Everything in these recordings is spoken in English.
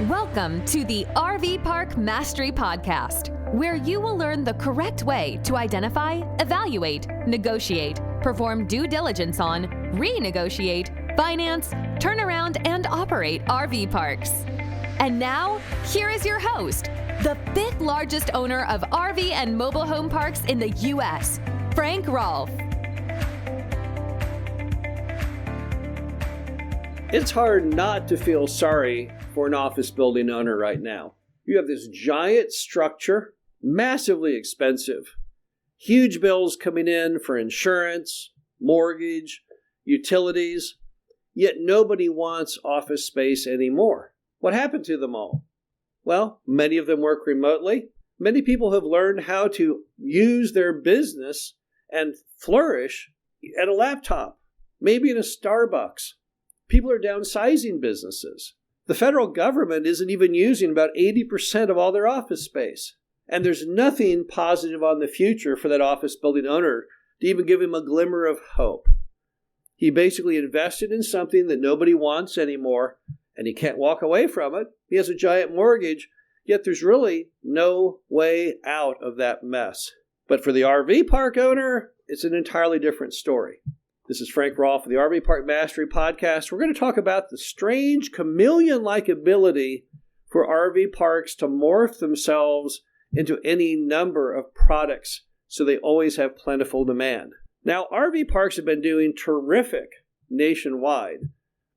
Welcome to the RV Park Mastery Podcast, where you will learn the correct way to identify, evaluate, negotiate, perform due diligence on, renegotiate, finance, turn around, and operate RV parks. And now, here is your host, the fifth largest owner of RV and mobile home parks in the U.S., Frank Rolfe. It's hard not to feel sorry for an office building owner right now. You have this giant structure, massively expensive, huge bills coming in for insurance, mortgage, utilities, yet nobody wants office space anymore. What happened to them all? Well, many of them work remotely. Many people have learned how to use their business and flourish at a laptop, maybe in a Starbucks. People are downsizing businesses. The federal government isn't even using about 80% of all their office space. And there's nothing positive on the future for that office building owner to even give him a glimmer of hope. He basically invested in something that nobody wants anymore, and he can't walk away from it. He has a giant mortgage, yet there's really no way out of that mess. But for the RV park owner, it's an entirely different story. This is Frank Rolfe of the RV Park Mastery Podcast. We're going to talk about the strange chameleon-like ability for RV parks to morph themselves into any number of products so they always have plentiful demand. Now, RV parks have been doing terrific nationwide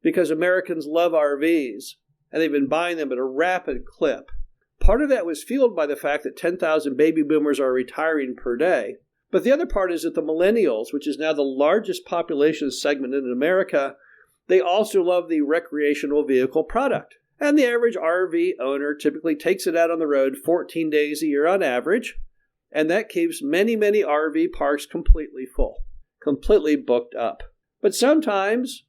because Americans love RVs and they've been buying them at a rapid clip. Part of that was fueled by the fact that 10,000 baby boomers are retiring per day. But the other part is that the millennials, which is now the largest population segment in America, they also love the recreational vehicle product. And the average RV owner typically takes it out on the road 14 days a year on average, and that keeps many, many RV parks completely full, completely booked up. But sometimes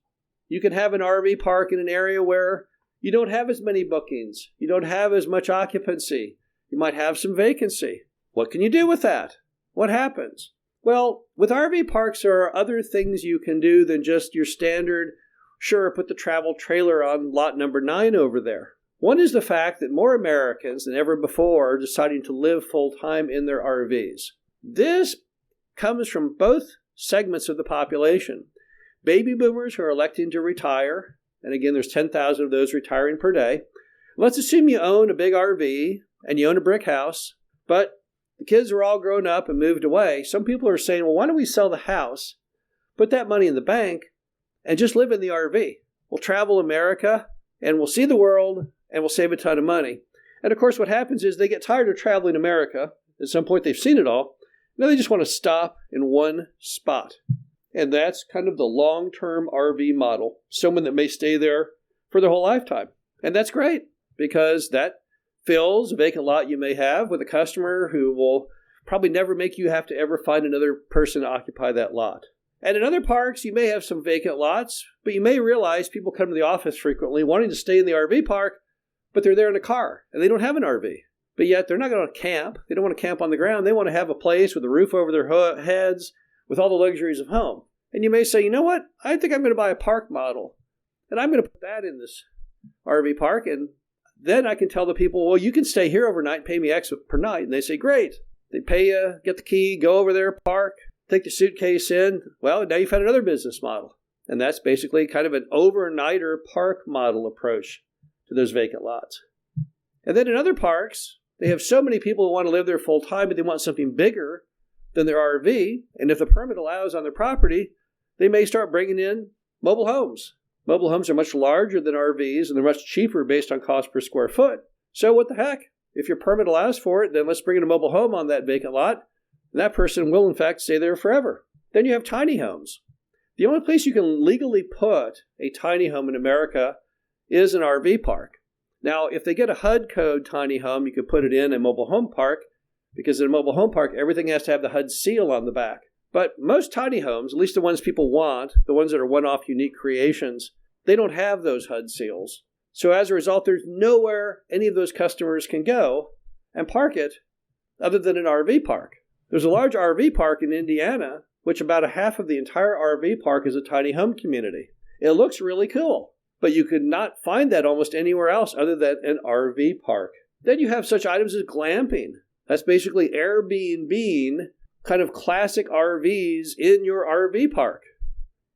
you can have an RV park in an area where you don't have as many bookings, you don't have as much occupancy, you might have some vacancy. What can you do with that? What happens? Well, with RV parks, there are other things you can do than just your standard, sure, put the travel trailer on lot number 9 over there. One is the fact that more Americans than ever before are deciding to live full-time in their RVs. This comes from both segments of the population. Baby boomers who are electing to retire, and again, there's 10,000 of those retiring per day. Let's assume you own a big RV and you own a brick house, but the kids are all grown up and moved away. Some people are saying, well, why don't we sell the house, put that money in the bank, and just live in the RV? We'll travel America, and we'll see the world, and we'll save a ton of money. And of course, what happens is they get tired of traveling America. At some point, they've seen it all. Now they just want to stop in one spot. And that's kind of the long-term RV model, someone that may stay there for their whole lifetime. And that's great, because that fills a vacant lot you may have with a customer who will probably never make you have to ever find another person to occupy that lot. And in other parks, you may have some vacant lots, but you may realize people come to the office frequently wanting to stay in the RV park, but they're there in a car, and they don't have an RV. But yet, they're not going to camp. They don't want to camp on the ground. They want to have a place with a roof over their heads, with all the luxuries of home. And you may say, you know what? I think I'm going to buy a park model, and I'm going to put that in this RV park, and then I can tell the people, well, you can stay here overnight, pay me X per night. And they say, great. They pay you, get the key, go over there, park, take the suitcase in. Well, now you've had another business model. And that's basically kind of an overnighter park model approach to those vacant lots. And then in other parks, they have so many people who want to live there full time, but they want something bigger than their RV. And if the permit allows on their property, they may start bringing in mobile homes. Mobile homes are much larger than RVs, and they're much cheaper based on cost per square foot. So what the heck? If your permit allows for it, then let's bring in a mobile home on that vacant lot, and that person will, in fact, stay there forever. Then you have tiny homes. The only place you can legally put a tiny home in America is an RV park. Now, if they get a HUD code tiny home, you can put it in a mobile home park, because in a mobile home park, everything has to have the HUD seal on the back. But most tiny homes, at least the ones people want, the ones that are one-off unique creations, they don't have those HUD seals. So as a result, there's nowhere any of those customers can go and park it other than an RV park. There's a large RV park in Indiana, which about a half of the entire RV park is a tiny home community. It looks really cool. But you could not find that almost anywhere else other than an RV park. Then you have such items as glamping. That's basically Airbnb, kind of classic RVs in your RV park.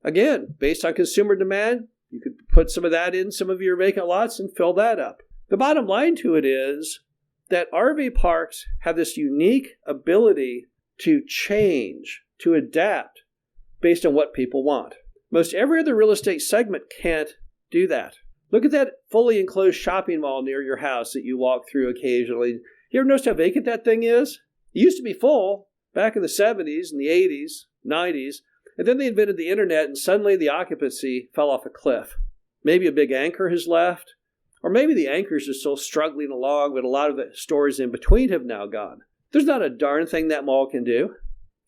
Again, based on consumer demand, you could put some of that in some of your vacant lots and fill that up. The bottom line to it is that RV parks have this unique ability to change, to adapt based on what people want. Most every other real estate segment can't do that. Look at that fully enclosed shopping mall near your house that you walk through occasionally. You ever notice how vacant that thing is? It used to be full back in the 70s and the 80s, 90s, and then they invented the internet and suddenly the occupancy fell off a cliff. Maybe a big anchor has left, or maybe the anchors are still struggling along, but a lot of the stores in between have now gone. There's not a darn thing that mall can do.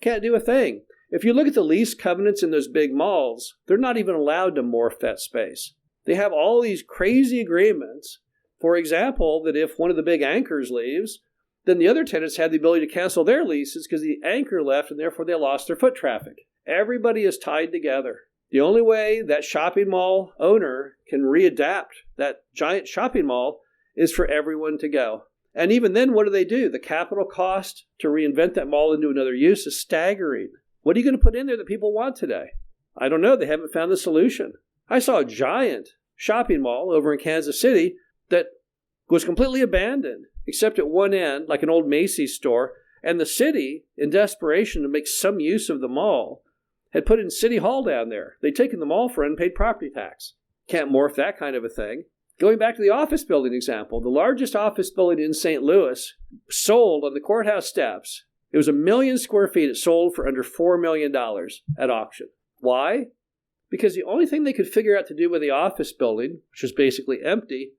Can't do a thing. If you look at the lease covenants in those big malls, they're not even allowed to morph that space. They have all these crazy agreements. For example, that if one of the big anchors leaves, then the other tenants have the ability to cancel their leases because the anchor left and therefore they lost their foot traffic. Everybody is tied together. The only way that shopping mall owner can readapt that giant shopping mall is for everyone to go. And even then, what do? The capital cost to reinvent that mall into another use is staggering. What are you going to put in there that people want today? I don't know. They haven't found the solution. I saw a giant shopping mall over in Kansas City that was completely abandoned, except at one end, like an old Macy's store, and the city, in desperation to make some use of the mall, had put in City Hall down there. They'd taken the mall for unpaid property tax. Can't morph that kind of a thing. Going back to the office building example, the largest office building in St. Louis sold on the courthouse steps. It was 1 million square feet. It sold for under $4 million at auction. Why? Because the only thing they could figure out to do with the office building, which was basically empty,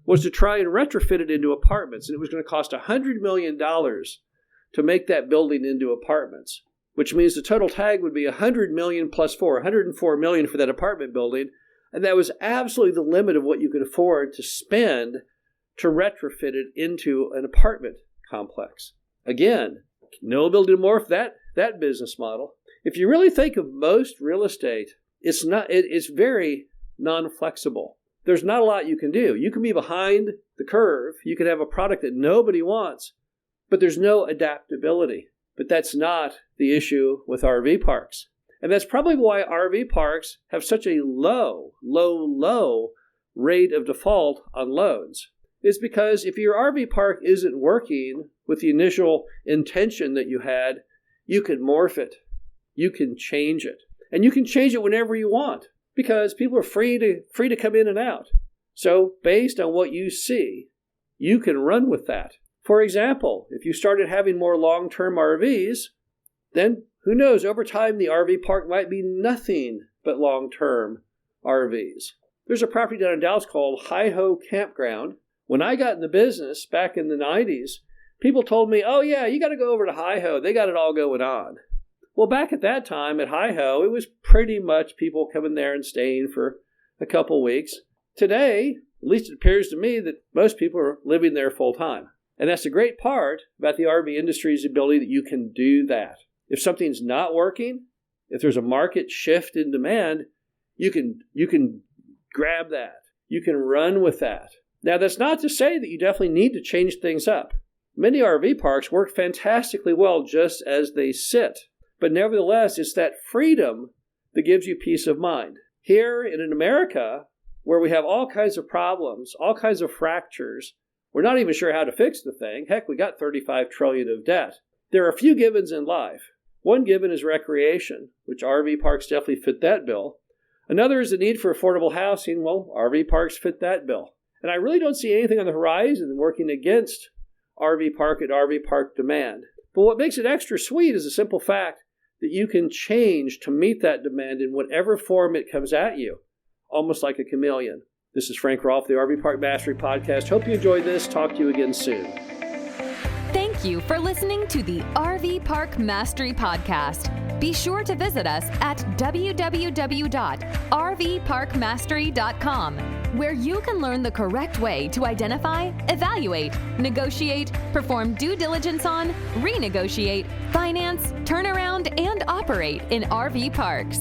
was to try and retrofit it into apartments. And it was going to cost $100 million to make that building into apartments, which means the total tag would be $100 million plus $104 million for that apartment building. And that was absolutely the limit of what you could afford to spend to retrofit it into an apartment complex. Again, no ability to morph that business model. If you really think of most real estate, it's very non-flexible. There's not a lot you can do. You can be behind the curve. You can have a product that nobody wants, but there's no adaptability. But that's not the issue with RV parks. And that's probably why RV parks have such a low rate of default on loans. Is because if your RV park isn't working with the initial intention that you had, you can morph it. You can change it. And you can change it whenever you want because people are free to come in and out. So based on what you see, you can run with that. For example, if you started having more long-term RVs, then who knows, over time the RV park might be nothing but long-term RVs. There's a property down in Dallas called Hi-Ho Campground. When I got in the business back in the 90s, people told me, oh yeah, you got to go over to Hi-Ho. They got it all going on. Well, back at that time at Hi-Ho, it was pretty much people coming there and staying for a couple weeks. Today, at least it appears to me that most people are living there full time. And that's the great part about the RV industry's ability that you can do that. If something's not working, if there's a market shift in demand, you can grab that. You can run with that. Now, that's not to say that you definitely need to change things up. Many RV parks work fantastically well just as they sit. But nevertheless, it's that freedom that gives you peace of mind. Here in America, where we have all kinds of problems, all kinds of fractures, we're not even sure how to fix the thing. Heck, we got $35 trillion of debt. There are a few givens in life. One given is recreation, which RV parks definitely fit that bill. Another is the need for affordable housing. Well, RV parks fit that bill. And I really don't see anything on the horizon working against RV park demand. But what makes it extra sweet is the simple fact that you can change to meet that demand in whatever form it comes at you, almost like a chameleon. This is Frank Rolfe, the RV Park Mastery Podcast. Hope you enjoyed this. Talk to you again soon. Thank you for listening to the RV Park Mastery Podcast. Be sure to visit us at www.rvparkmastery.com, where you can learn the correct way to identify, evaluate, negotiate, perform due diligence on, renegotiate, finance, turn around, and operate in RV parks.